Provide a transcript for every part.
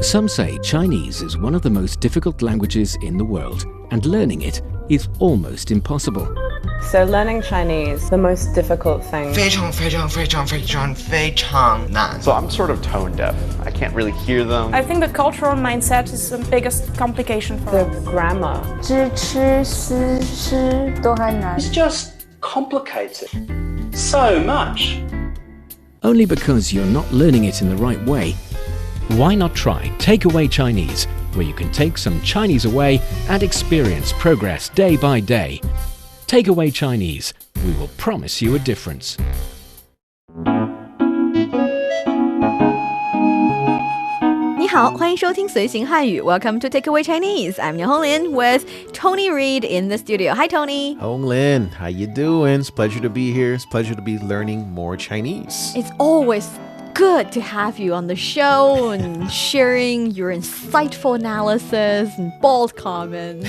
Some say Chinese is one of the most difficult languages in the world, and learning it is almost impossible. So learning Chinese, the most difficult thing. 非常非常非常非常非常难 So I'm sort of tone deaf. I can't really hear them. I think the cultural mindset is the biggest complication for The us. grammar. 知吃思诗都很难 It's just complicated so much. Only because you're not learning it in the right way. Why not try Takeaway Chinese, where you can take some Chinese away and experience progress day by day. Takeaway Chinese, we will promise you a difference. 你好，欢迎收听随行汉语 Welcome to Takeaway Chinese. I'm Niuniu with Tony Reed in the studio. Hi, Tony. Honglin, how you doing? It's a pleasure to be here. It's a pleasure to be learning more Chinese. It's always good to have you on the show and sharing your insightful analysis and bold comments.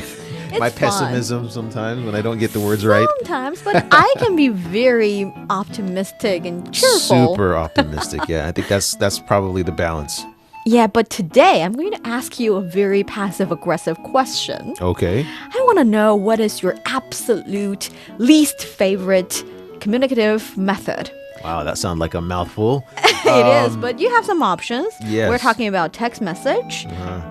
It's My fun. pessimism sometimes when I don't get the words right. Sometimes, but I can be very optimistic and cheerful. Super optimistic. Yeah, I think that's probably the balance. Yeah, but today I'm going to ask you a very passive-aggressive question. Okay. I want to know, what is your absolute least favorite communicative method? Wow, that sounds like a mouthful. It is, but you have some options. Yes. We're talking about text message,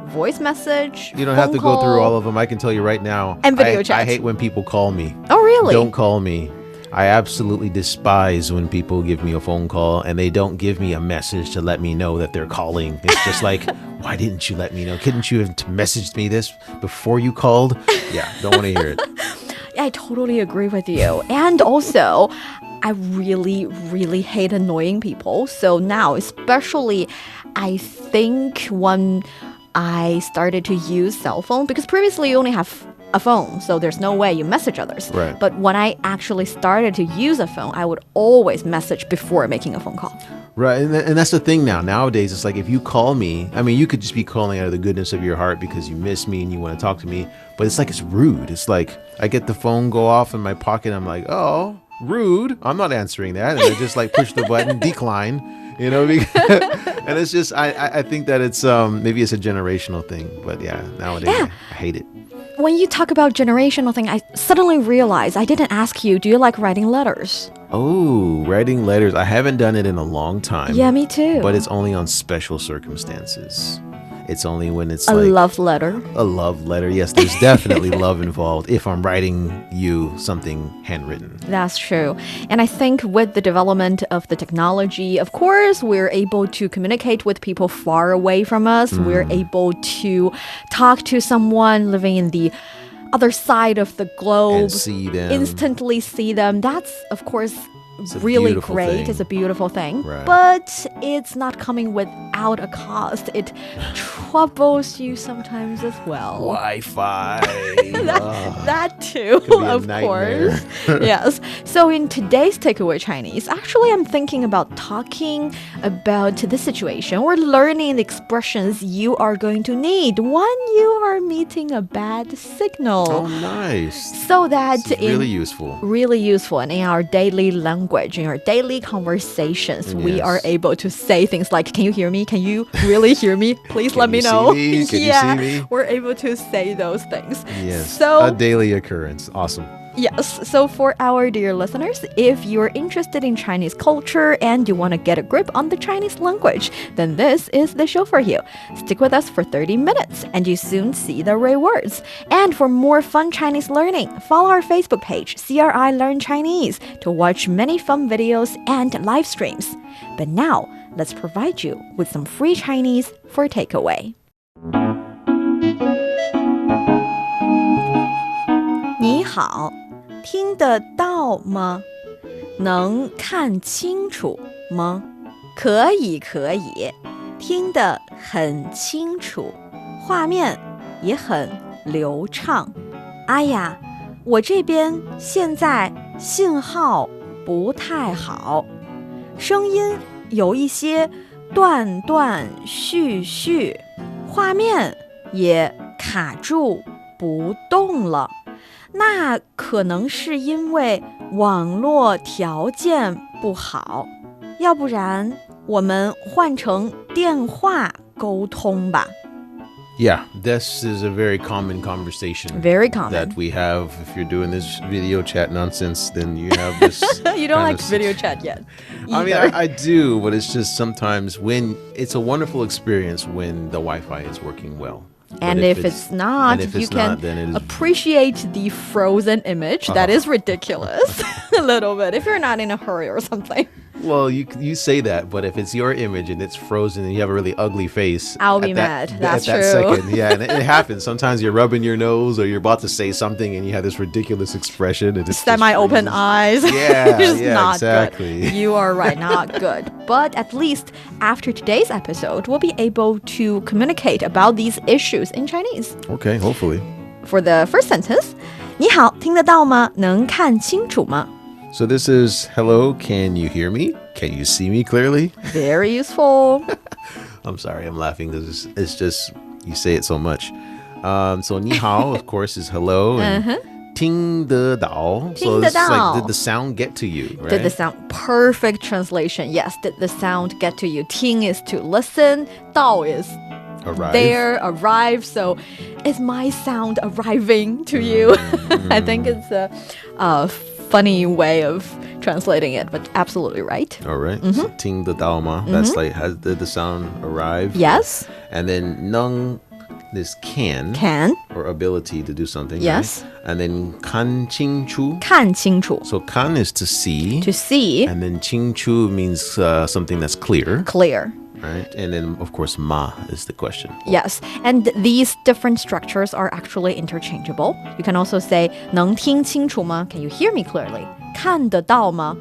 voice message, You don't have to go through all of them. I can tell you right now. And video chat. I hate when people call me. Oh, really? Don't call me. I absolutely despise when people give me a phone call and they don't give me a message to let me know that they're calling. It's just like, why didn't you let me know? Couldn't you have messaged me this before you called? Yeah, don't want to hear it. I totally agree with you. And also, I really, really hate annoying people. So now, especially, I think when I started to use cell phone, because previously you only have a phone, so there's no way you message others. Right. But when I actually started to use a phone, I would always message before making a phone call. Right, and that's the thing now. Nowadays, it's like if you call me, I mean, you could just be calling out of the goodness of your heart because you miss me and you want to talk to me, but it's like it's rude. It's like I get the phone go off in my pocket, I'm like, oh, rude. I'm not answering that. And I just like push the button, decline, you know, and it's just, I think that it's, maybe it's a generational thing, but yeah, nowadays I hate it. When you talk about generational thing, I suddenly realized I didn't ask you, do you like writing letters? Oh, writing letters. I haven't done it in a long time. Yeah, me too. But it's only on special circumstances. It's only when it's a like love letter. A love letter. Yes, there's definitely love involved if I'm writing you something handwritten. That's true. And I think with the development of the technology, of course, we're able to communicate with people far away from us. We're able to talk to someone living in the other side of the globe. And see them. Instantly see them. That's, of course, really great. It's a beautiful thing. Right. But it's not coming without a cost. It troubles you sometimes as well. Wi-Fi. That too, of course. Yes. So in today's Takeaway Chinese, actually I'm thinking about talking about this situation or learning the expressions you are going to need when you are meeting a bad signal. Oh, nice. So that This is really useful. Really useful. And in our daily language, in our daily conversations, we are able to say things like, can you hear me? Can you really hear me? Please let me know. Can you see me? We're able to say those things. Yes. So, a daily occurrence. Awesome. yes. So for our dear listeners, if you're interested in Chinese culture and you want to get a grip on the Chinese language, then this is the show for you. Stick with us for 30 minutes and you soon see the right words. And for more fun Chinese learning, follow our Facebook page, CRI Learn Chinese, to watch many fun videos and live streams. But now, let's provide you with some free Chinese for takeaway. 你好，听得到吗？能看清楚吗？可以，可以，听得很清楚，画面也很流畅。哎呀，我这边现在信号不太好，声音有一些断断续续，画面也卡住不动了。那可能是因为网络条件不好，要不然我们换成电话沟通吧。Yeah, this is a very common conversation. Very common. That we have. If you're doing this video chat nonsense, then you have this. You don't like video chat yet. I mean, I do, but it's just sometimes when it's a wonderful experience when the Wi-Fi is working well. And if it's not, you can appreciate the frozen image. That is ridiculous. A little bit, if you're not in a hurry or something. Well, you say that, but if it's your image and it's frozen and you have a really ugly face, I'll be mad. That's true. At that second, yeah, and it happens. Sometimes you're rubbing your nose or you're about to say something and you have this ridiculous expression. And it's semi-open eyes. Yeah, yeah, not exactly. Good. You are right, not good. But at least after today's episode, we'll be able to communicate about these issues in Chinese. Okay, hopefully. For the first sentence, 你好，听得到吗？能看清楚吗？ So this is, hello, can you hear me? Can you see me clearly? Very useful. I'm sorry, I'm laughing because it's just, you say it so much. So 你好, of course, is hello. And 听得到. So it's like, did the sound get to you, right? Did the sound, perfect translation. Yes, did the sound get to you? 听 is to listen. 到 is arrive. There, arrive. So is my sound arriving to you? I think it's a funny way of translating it, but absolutely right. All right. So 听得到吗? That's like, did the sound arrive? Yes. And then 能 is can or ability to do something. Yes. Right? And then 看清楚. 看清楚. So 看 is to see. To see. And then 清楚 means something that's clear. Clear. Right? And then, of course, ma is the question. Yes. And these different structures are actually interchangeable. You can also say 能听清楚吗? Can you hear me clearly? 看得到吗?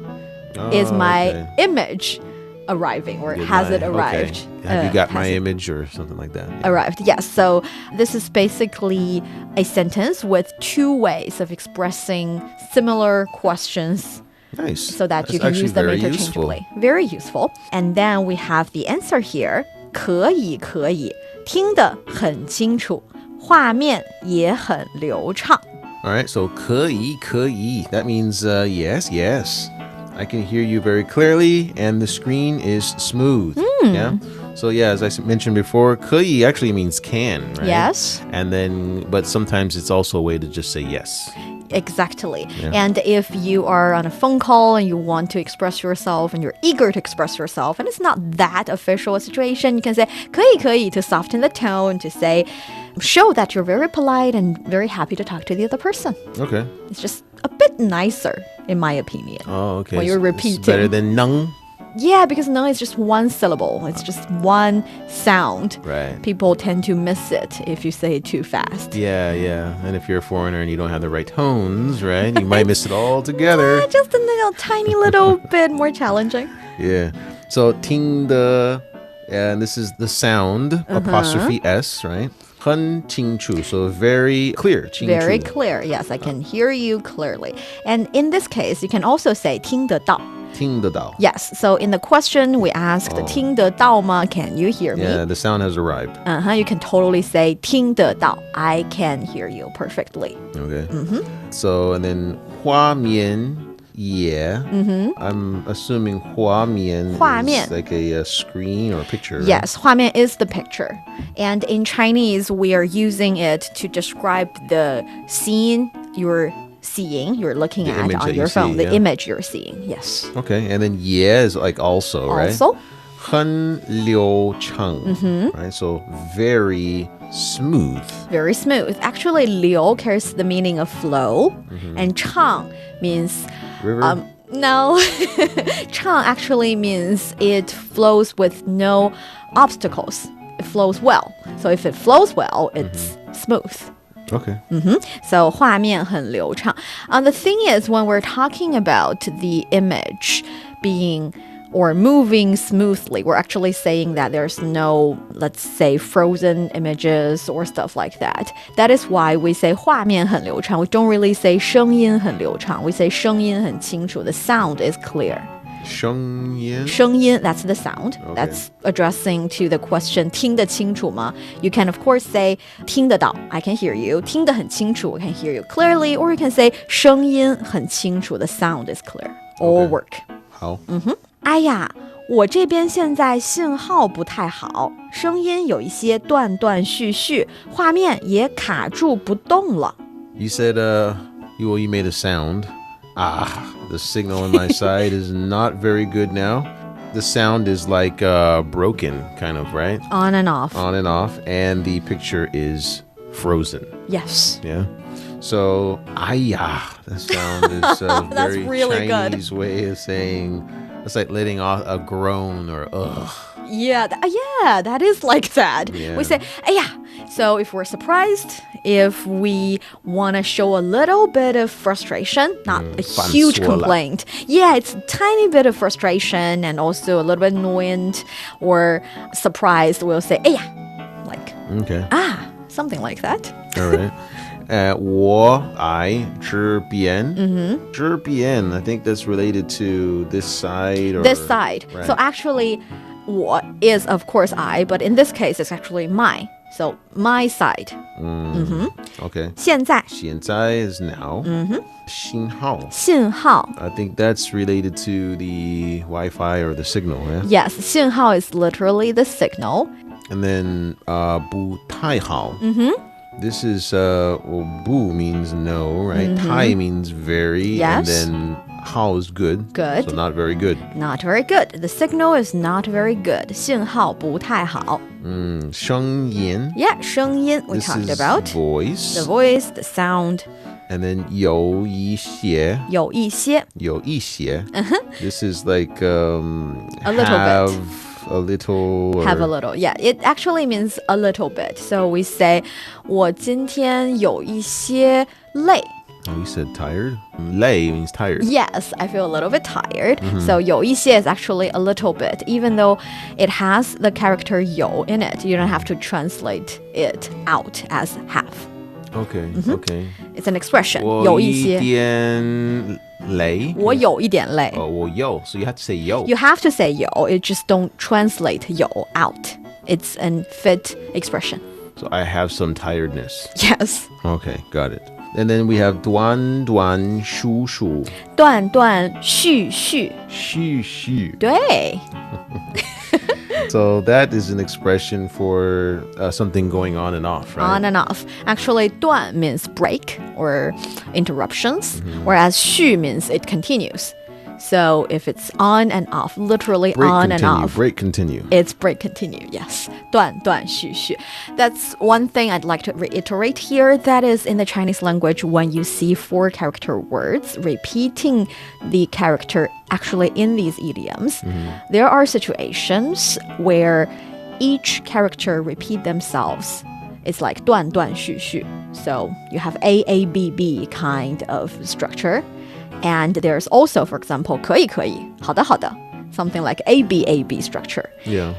Is my image arriving, or has it arrived? Okay. Have you got my image or something like that? Yeah. Arrived, yes. So this is basically a sentence with two ways of expressing similar questions. Nice. So that you can use them interchangeably. Very useful. And then we have the answer here. 可以可以听得很清楚画面也很流畅 All right, so 可以可以 that means yes, yes. I can hear you very clearly and the screen is smooth. Yeah. So yeah, as I mentioned before, 可以 actually means can, right? Yes. And then, but sometimes it's also a way to just say yes. Exactly. Yeah. And if you are on a phone call and you want to express yourself and you're eager to express yourself and it's not that official a situation, you can say 可以可以 to soften the tone, to say, show that you're very polite and very happy to talk to the other person. Okay. It's just a bit nicer, in my opinion. Oh, okay. When you're repeating. It's better than 能. Yeah, because 能 is just one syllable. It's just one sound. Right. People tend to miss it if you say it too fast. Yeah, yeah. And if you're a foreigner and you don't have the right tones, right, you might miss it all together. Just a tiny little bit more challenging. Yeah. So 听得, and this is the sound, apostrophe S, right? 很清楚, so very clear. 清楚. Very clear. Yes, I can hear you clearly. And in this case, you can also say 听得到. 听得到. Yes. So in the question we asked, 听得到吗? Can you hear me? Yeah, the sound has arrived. You can totally say 听得到. I can hear you perfectly. Okay. So, and then 画面也. I'm assuming 画面 is like a screen or a picture. Yes, 画面 is the picture. And in Chinese, we are using it to describe the scene you're seeing, you're looking at on your phone, the image you're seeing. Yes. Okay, and then 也 is like also, right? Also. 很流畅, right? So very smooth. Very smooth. Actually, 流 carries the meaning of flow, and 畅 means river. No, 畅 actually means it flows with no obstacles. It flows well. So if it flows well, it's smooth. Okay. So 画面很流畅. The thing is, when we're talking about the image being or moving smoothly, we're actually saying that there's no, let's say, frozen images or stuff like that. That is why we say 画面很流畅. We don't really say 声音很流畅. We say 声音很清楚. The sound is clear. 声音? 声音, that's the sound. Okay. That's addressing to the question 听得清楚吗? You can, of course, say 听得到, I can hear you. 听得很清楚, I can hear you clearly. Or you can say 声音很清楚, the sound is clear. All work. 好。哎呀，我这边现在信号不太好。声音有一些断断续续，画面也卡住不动了。You said, you made a sound. The signal on my side is not very good now. The sound is like broken, kind of, right? On and off. On and off. And the picture is frozen. Yes. Yeah. So, the sound is a That's very really Chinese way of saying, it's like letting off a groan or ugh. Yeah, that is like that. Yeah. We say, 哎呀. So if we're surprised, if we want to show a little bit of frustration, not a huge complaint. Yeah, it's a tiny bit of frustration and also a little bit annoyed or surprised, we'll say, 哎呀. Like, something like that. All right. 我爱这边. Mm-hmm. 这边, I think that's related to this side. Or, this side. Right. So actually, 我 is of course I, but in this case, it's actually my. So my side. Okay. 现在. 现在 is now. 信号. 信号. I think that's related to the Wi-Fi or the signal, yeah? Yes, 信号 is literally the signal. And then 不太好. This is, bu means no, right? Tai means very. Yes. And then hao is good. Good. So not very good. Not very good. The signal is not very good. 信号不太好. 声音. Yeah, 声音 we This talked is about. voice. The voice, the sound. And then 有一些. 有一些. 有一些. This is like a little have bit. A little. Or... Have a little. Yeah, it actually means a little bit. So we say 我今天有一些累. Oh, you said tired? 累 means tired. Yes, I feel a little bit tired. So 有一些 is actually a little bit. Even though it has the character 有 in it, you don't have to translate it out as have. Okay, okay. It's an expression. 我一些. 一点累. 我有一点累. Oh, 我有. So you have to say 有. You have to say 有. It just don't translate 有 out. It's an fit expression. So I have some tiredness. Yes. Okay, got it. And then we have 短短续续. 断断续续. 续续. 对. So that is an expression for something going on and off, right? On and off. Actually, 断 means break or interruptions, whereas 续 means it continues. So if it's on and off, literally break on continue, and off. Break continue. It's break continue, yes. 断断续续. That's one thing I'd like to reiterate here. That is in the Chinese language, when you see 4-character words repeating the character actually in these idioms, there are situations where each character repeat themselves. It's like 断断续续. So you have A, B, B kind of structure. And there's also, for example, 可以可以, 好的好的, something like A, B structure. Yeah.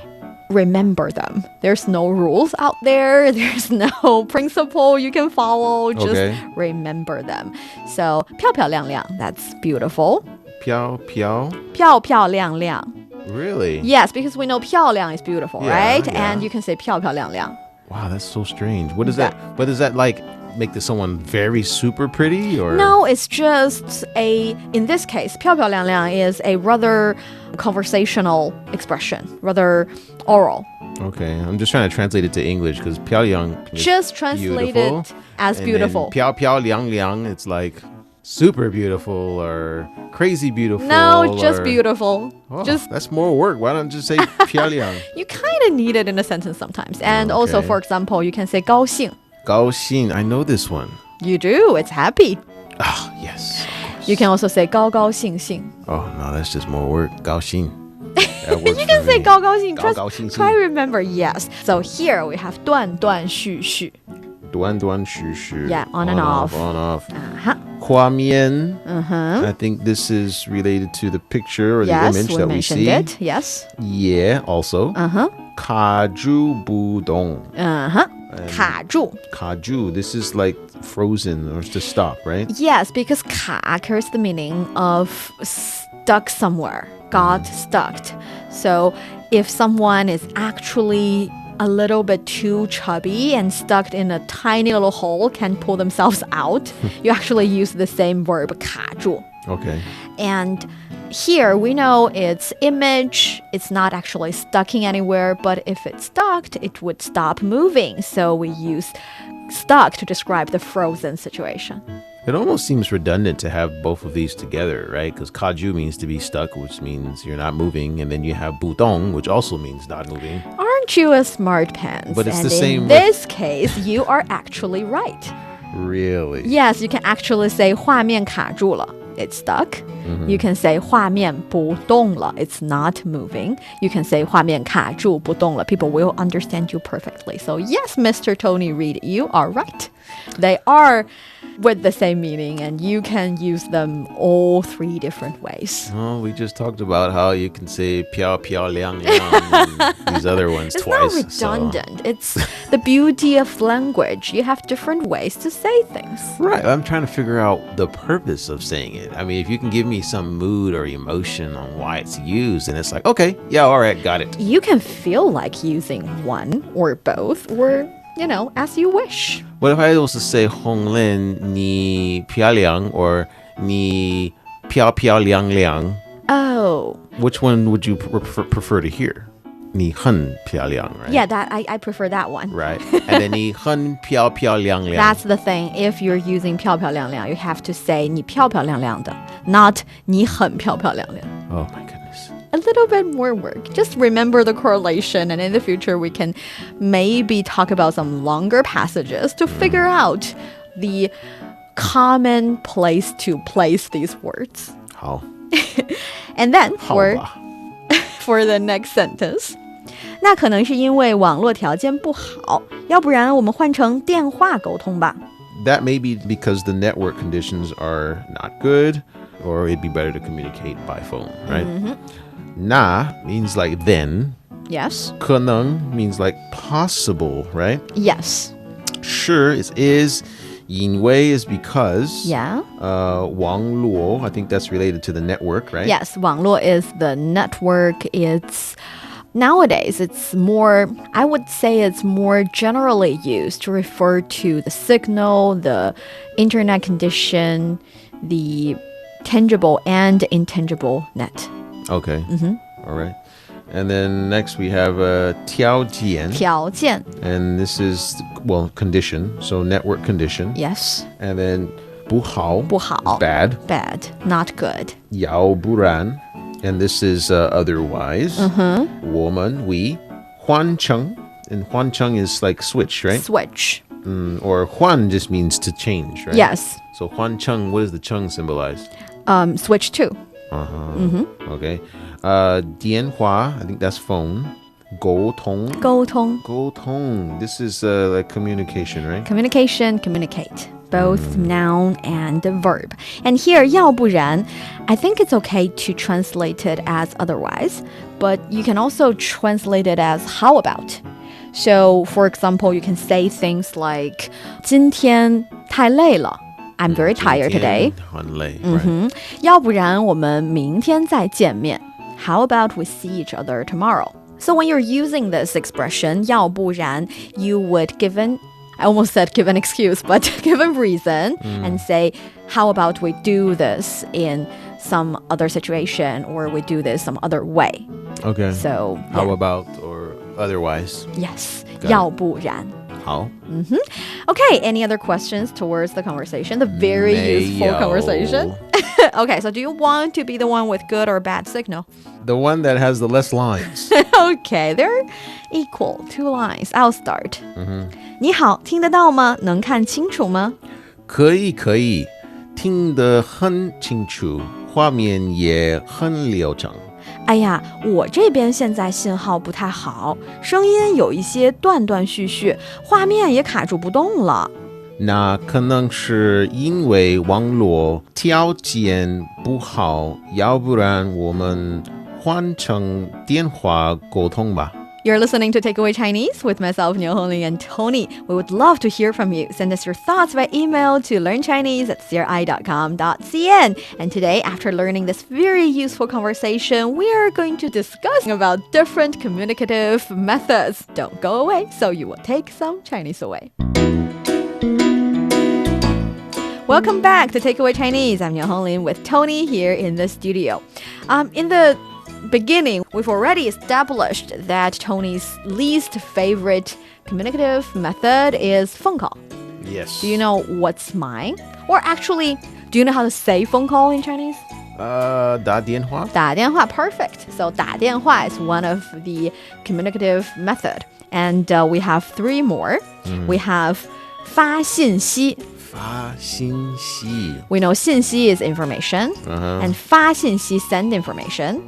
Remember them. There's no rules out there. There's no principle you can follow. Just remember them. So 漂漂亮亮, that's beautiful. 飘飘. 漂漂亮亮. Really? Yes, because we know 漂亮 is beautiful, right? Yeah. And you can say 漂漂亮亮. Wow, that's so strange. What is that? But is that like make this someone very super pretty or? No, it's just in this case, 漂漂亮亮 is a rather conversational expression, rather oral. Okay, I'm just trying to translate it to English because 漂亮 just translate it as beautiful. 漂漂亮亮, it's like super beautiful or crazy beautiful. No, just beautiful. That's more work. Why don't you just say 漂亮? You kind of need it in a sentence sometimes. And also, for example, you can say 高兴. 高兴, I know this one. You do, it's happy. Ah, yes. You can also say 高高兴兴. Oh, no, that's just more work. 高兴. You can say 高高兴. 高高兴兴. Try remember, yes. So here we have 断断续续. 断断续续. Yeah, on and off. On off. Uh-huh. 画面. I think this is related to the picture or the image that we see. Yes, we mentioned it. Yes. Yeah, also. 卡住不动. 卡住. 卡住. This is like frozen or to stop, right? Yes, because 卡 carries the meaning of stuck somewhere, got stuck. So if someone is actually a little bit too chubby and stuck in a tiny little hole, can't pull themselves out, you actually use the same verb 卡住. Okay. And here we know it's image, it's not actually stucking anywhere, but if it's stuck, it would stop moving. So we use stuck to describe the frozen situation. It almost seems redundant to have both of these together, right? Because kaju means to be stuck, which means you're not moving. And then you have budong, which also means not moving. Aren't you a smart pants? But it's and the same in this case, you are actually right. Really? Yes, you can actually say 画面卡住了. It's stuck. You can say 画面不动了. It's not moving. You can say 画面卡住不动了. People will understand you perfectly. So yes, Mr. Tony Reid, you are right. They are with the same meaning, and you can use them all three different ways. Oh, we just talked about how you can say 飘飘亮亮 and these other ones It's twice. not redundant. It's the beauty of language. You have different ways to say things. Right. I'm trying to figure out the purpose of saying it. I mean, if you can give me some mood or emotion on why it's used, and it's like, okay, yeah, all right, got it. You can feel like using one or both, or, as you wish. What if I also say 红莲你漂亮 or 你漂漂亮亮? Oh. Which one would you prefer to hear? 你很漂亮, right? Yeah, that I prefer that one. Right. And then 你很漂漂亮亮. That's the thing. If you're using 漂漂亮亮, you have to say 你漂漂亮亮的, not 你很漂漂亮亮. Oh my goodness. A little bit more work. Just remember the correlation, and in the future we can maybe talk about some longer passages to figure out the common place to place these words. 好. And then for 好吧. for the next sentence. 那可能是因为网络条件不好，要不然我们换成电话沟通吧。 That may be because the network conditions are not good, or it'd be better to communicate by phone, right? Na means like then. Yes. 可能 means like possible, right? Yes. 是 is. 因为 is because. Yeah. 网络, I think that's related to the network, right? Yes, 网络 is the network. Nowadays, it's more, I would say it's more generally used to refer to the signal, the internet condition, the tangible and intangible net. Okay. All right. And then next we have 条件. 条件. And this is, condition. So network condition. Yes. And then 不好. 不好. Bad. Bad. Not good. 要不然. And this is otherwise. 我们 we. 换成. And 换成 is like switch, right? Switch. Or 换 just means to change, right? Yes. So 换成, what does the 成symbolize? Switch to. Okay. 电话, I think that's phone. 沟通. 沟通. 沟通. This is like communication, right? Communication, communicate. Both noun and verb. And here, 要不然, I think it's okay to translate it as otherwise, but you can also translate it as how about. So, for example, you can say things like 今天太累了. I'm very tired today. 很累, right? 要不然我们明天再见面. How about we see each other tomorrow? So when you're using this expression, 要不然, you would I almost said give an excuse, but give a reason and say, how about we do this in some other situation, or we do this some other way? Okay. So, how about or otherwise? Yes. Got it. 要不然. 好. Okay, any other questions towards the conversation? The very useful conversation? Okay, so do you want to be the one with good or bad signal? The one that has the less lines. Okay, they're equal. 2 lines. I'll start. 你好，听得到吗？能看清楚吗？可以，听得很清楚，画面也很流畅。哎呀，我这边现在信号不太好，声音有一些断断续续，画面也卡住不动了。那可能是因为网络条件不好，要不然我们换成电话沟通吧。You're listening to Takeaway Chinese with myself, Niuniu and Tony. We would love to hear from you. Send us your thoughts by email to learnchinese@cri.com.cn. And today, after learning this very useful conversation, we are going to discuss about different communicative methods. Don't go away, so you will take some Chinese away. Welcome back to Takeaway Chinese. I'm Niuniu Lin with Tony here in the studio. In the beginning, we've already established that Tony's least favorite communicative method is phone call. Yes. Do you know what's mine? Or actually, do you know how to say phone call in Chinese? 打电话?打电话, perfect. So 打电话 is one of the communicative method. And we have three more. We have 发信息. 发信息. We know 信息 is information. And 发信息 send information.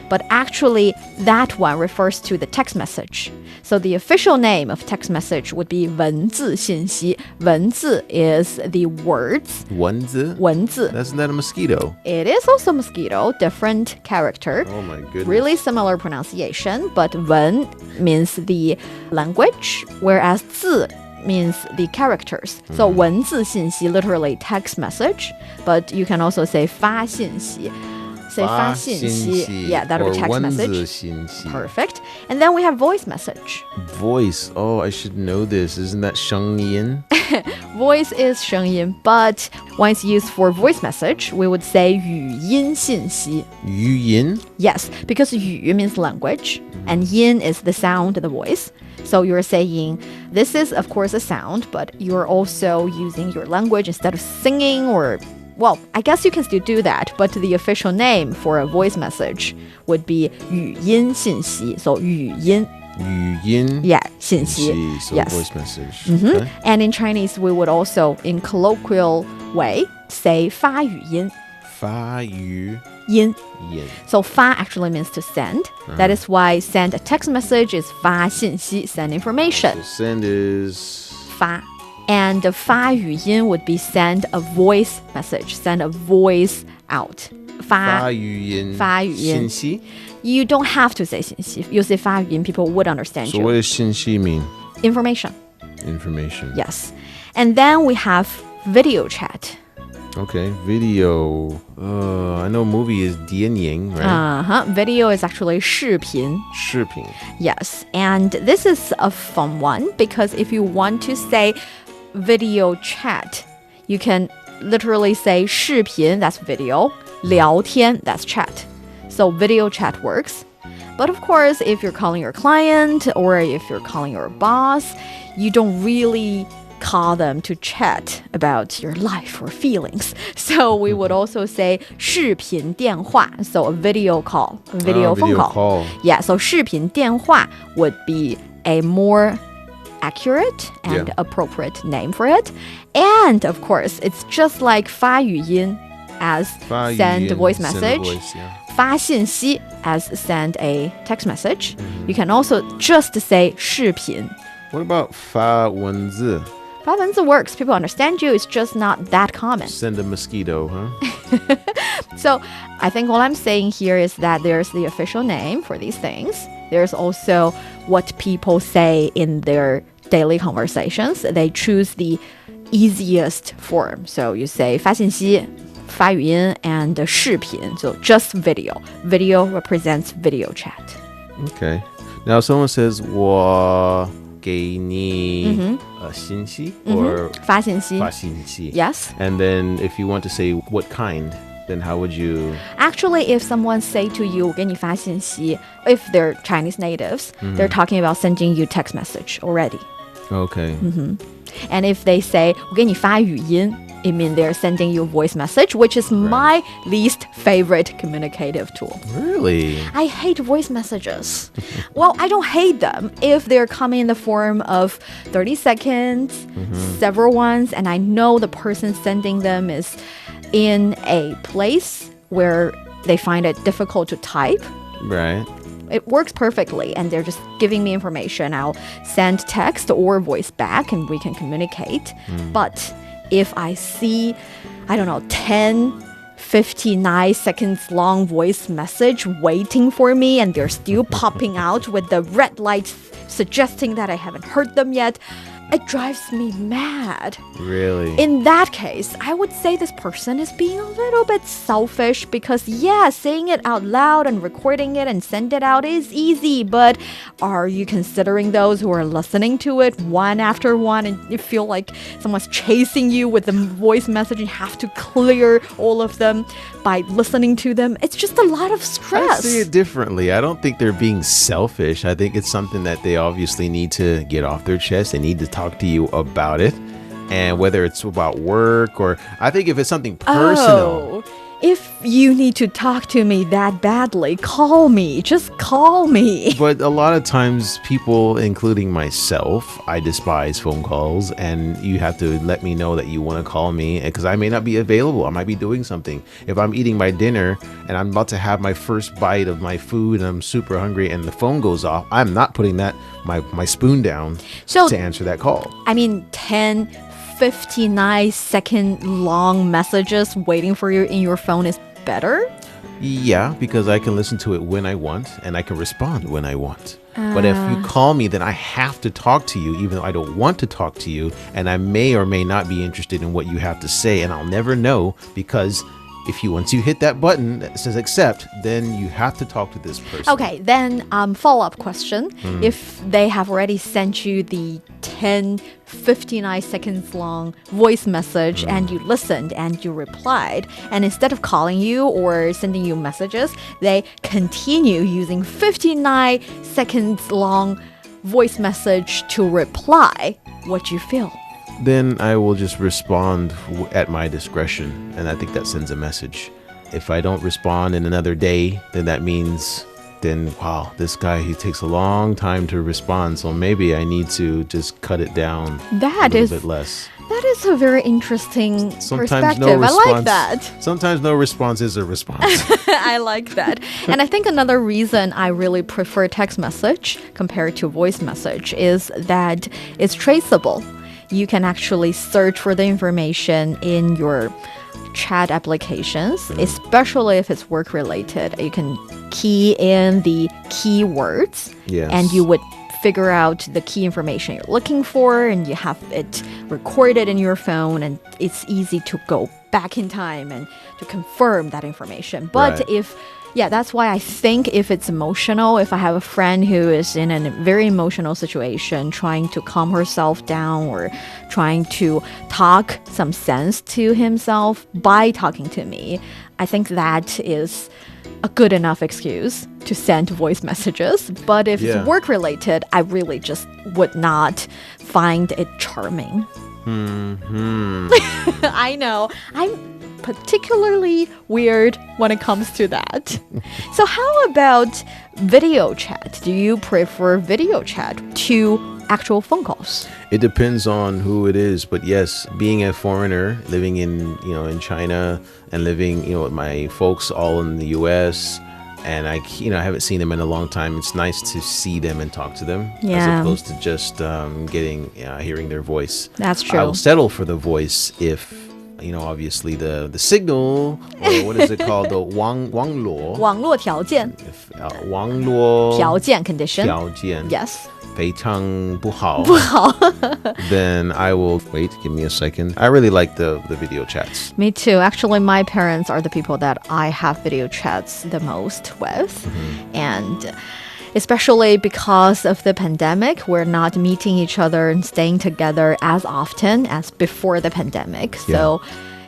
But actually, that one refers to the text message. So the official name of text message would be 文字信息. 文字 is the words. 文字? 文字. Isn't that a mosquito? It is also mosquito, different character. Oh my goodness. Really similar pronunciation, but 文 means the language, whereas 字 means the characters. So 文字信息 literally text message, but you can also say 发信息. Say 发信息. Yeah, that would be text message. Perfect. And then we have voice message. Voice. Oh, I should know this. Isn't that 声音? Voice is 声音, but when it's used for voice message, we would say 语音信息. 语音? Yes, because 语 means language, and yin is the sound, the voice. So you're saying, this is, of course, a sound, but you're also using your language instead of singing or... Well, I guess you can still do that, but the official name for a voice message would be 语音信息. So 语音. 语音? Yeah, 信息. So yes. voice message. Okay. And in Chinese, we would also, in colloquial way, say 发语音. 发语音. 音. So 发 actually means to send. That is why send a text message is 发信息, send information. So send is... 发. And 发语音 would be send a voice message, send a voice out. 发语音. 发语音. 信息? You don't have to say 信息. You say 发语音, people would understand So you. what does 信息 mean? Information. Information. Yes. And then we have video chat. Okay, video. I know movie is 电影, right? Video is actually 视频. 视频. Yes. And this is a fun one because if you want to say video chat, you can literally say 视频, that's video, 聊天, that's chat. So video chat works. But of course, if you're calling your client or if you're calling your boss, you don't really call them to chat about your life or feelings. So we would also say 视频电话, so a video call, a video phone call. Yeah, so 视频电话 would be a more accurate and appropriate name for it. And of course, it's just like 发语音 as send a voice message. 发信息 as send a text message. You can also just say 视频. What about 发文字? 发文字 works. People understand you. It's just not that common. Send a mosquito, huh? So I think all I'm saying here is that there's the official name for these things. There's also what people say in their daily conversations. They choose the easiest form. So you say 发信息, 发语音, and 视频. So just video. Video represents video chat. Okay. Now if someone says 我给你信息 or 发信息. 发信息. Yes. And then if you want to say what kind, then how would you? Actually, if someone say to you, 我给你发信息, if they're Chinese natives, they're talking about sending you text message already. Okay. And if they say 我给你发语音, it means they're sending you a voice message, which is my least favorite communicative tool. Really? I hate voice messages. Well, I don't hate them if they're coming in the form of 30 seconds, several ones, and I know the person sending them is in a place where they find it difficult to type. Right. It works perfectly, and they're just giving me information. I'll send text or voice back, and we can communicate. But if I see, I don't know, 10, 59 seconds long voice message waiting for me, and they're still popping out with the red lights suggesting that I haven't heard them yet, It drives me mad. Really? In that case, I would say this person is being a little bit selfish because, yeah, saying it out loud and recording it and send it out is easy, but are you considering those who are listening to it one after one and you feel like someone's chasing you with a voice message and you have to clear all of them by listening to them? It's just a lot of stress. I see it differently. I don't think they're being selfish. I think it's something that they obviously need to get off their chest. They need to talk to you about it. And whether it's about work or I think if it's something personal. If you need to talk to me that badly, call me. Just call me. But a lot of times people, including myself, I despise phone calls, and you have to let me know that you want to call me because I may not be available. I might be doing something. If I'm eating my dinner and I'm about to have my first bite of my food and I'm super hungry and the phone goes off, I'm not putting my spoon down to answer that call. I mean, 59-second long messages waiting for you in your phone is better? Yeah, because I can listen to it when I want and I can respond when I want. But if you call me, then I have to talk to you, even though I don't want to talk to you. And I may or may not be interested in what you have to say. And I'll never know because once you hit that button that says accept, then you have to talk to this person. Okay, then follow-up question. If they have already sent you the 59 seconds long voice message and you listened and you replied, and instead of calling you or sending you messages, they continue using 59 seconds long voice message to reply, what do you feel? Then I will just respond at my discretion, and I think that sends a message. If I don't respond in another day, then that means, wow, this guy, he takes a long time to respond, so maybe I need to just cut it down a little bit less. That is a very interesting perspective. No response, I like that. Sometimes no response is a response. I like that. And I think another reason I really prefer text message compared to voice message is that it's traceable. You can actually search for the information in your chat applications, especially if it's work related. You can key in the keywords and you would figure out the key information you're looking for, and you have it recorded in your phone, and it's easy to go back in time and to confirm that information. But that's why I think if it's emotional, if I have a friend who is in a very emotional situation, trying to calm herself down or trying to talk some sense to himself by talking to me, I think that is a good enough excuse to send voice messages. But if it's work related, I really just would not find it charming. I know. I'm particularly weird when it comes to that. So how about video chat? Do you prefer video chat to actual phone calls? It depends on who it is, but yes, being a foreigner living in China and living with my folks all in the US, and I haven't seen them in a long time. It's nice to see them and talk to them as opposed to just hearing their voice. That's true. I'll settle for the voice if obviously the signal, or what is it called, the 网络条件 网络条件 condition 条件 yes 非常不好 then I will wait. Give me a second. I really like the video chats. Me too. Actually, my parents are the people that I have video chats the most with, and especially because of the pandemic, we're not meeting each other and staying together as often as before the pandemic. So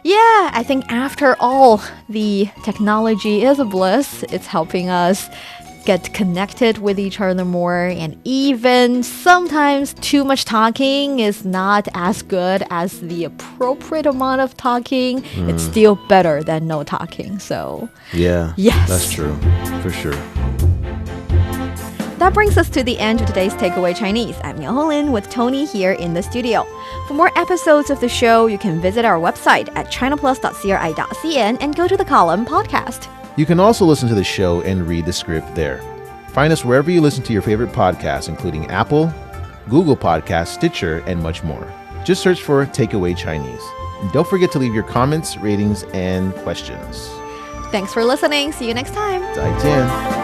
I think after all, the technology is a bliss. It's helping us get connected with each other more, and even sometimes too much talking is not as good as the appropriate amount of talking. It's still better than no talking. So yes, that's true for sure. That brings us to the end of today's Takeaway Chinese. I'm Niuniu with Tony here in the studio. For more episodes of the show, you can visit our website at chinaplus.cri.cn and go to the column podcast. You can also listen to the show and read the script there. Find us wherever you listen to your favorite podcasts, including Apple, Google Podcasts, Stitcher, and much more. Just search for Takeaway Chinese. And don't forget to leave your comments, ratings, and questions. Thanks for listening. See you next time. 再见.